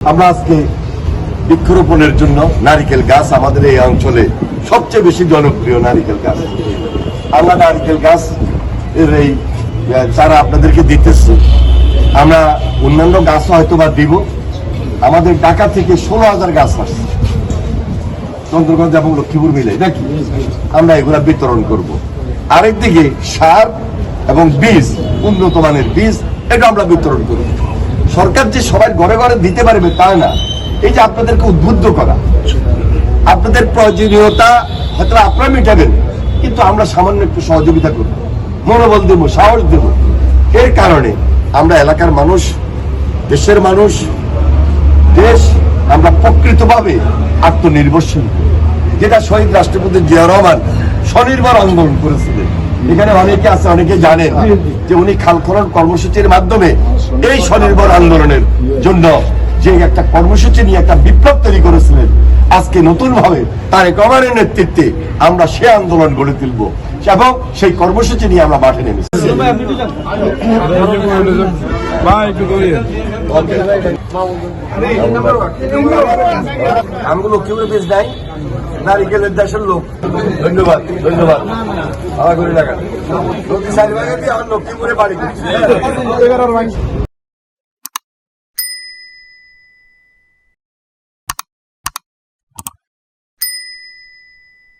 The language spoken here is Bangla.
আমরা আজকে বৃক্ষরোপণের জন্য নারিকেল গাছ আমাদের এই অঞ্চলে সবচেয়ে বেশি জনপ্রিয় নারিকেল গাছ। আমরা নারিকেল গাছ এর এই চারা আপনাদেরকে দিতেছি। আমরা অন্যান্য গাছ হয়তো বা দিব। আমাদের ঢাকা থেকে 16,000 গাছ আসছে চন্দ্রগঞ্জ এবং লক্ষ্মীপুর মিলে, নাকি আমরা এগুলা বিতরণ করব। আরেকদিকে সার এবং বীজ, উন্নত মানের বীজ, এটা আমরা বিতরণ করব। সরকার যে সবাই ঘরে ঘরে দিতে পারবে তা না, এই যে আপনাদেরকে উদ্বুদ্ধ করা, আপনাদের প্রয়োজনীয়তা হয়তো আপনারা মিটাবেন, কিন্তু আমরা সামান্য একটু সহযোগিতা করব, মনোবল দেব, সাহস দেব। এর কারণে আমরা এলাকার মানুষ, দেশের মানুষ, দেশ আমরা প্রকৃতভাবে আত্মনির্ভরশীল, যেটা শহীদ রাষ্ট্রপতি জিয়া রহমান স্বনির্ভর আন্দোলন করেছিলেন। এখানে অনেকে আছে, অনেকে জানেন যে উনি খাল খনন কর্মসূচির মাধ্যমে এই স্বনির্ভর আন্দোলনের জন্য যে একটা কর্মসূচি নিয়ে একটা বিপ্লব তৈরি করেছিলেন। আজকে নতুন ভাবে তারেক রহমানের নেতৃত্বে আমরা সে আন্দোলন গড়ে তুলব এবং সেই কর্মসূচি নিয়ে আমরা মাঠে নেমেছি। আমি লক্ষ্মীপুরে বেশ নাই, নারিকেলের দেশের লোক। ধন্যবাদ, ধন্যবাদ। আমার করে টাকা লক্ষ্মীপুরে বাড়ি।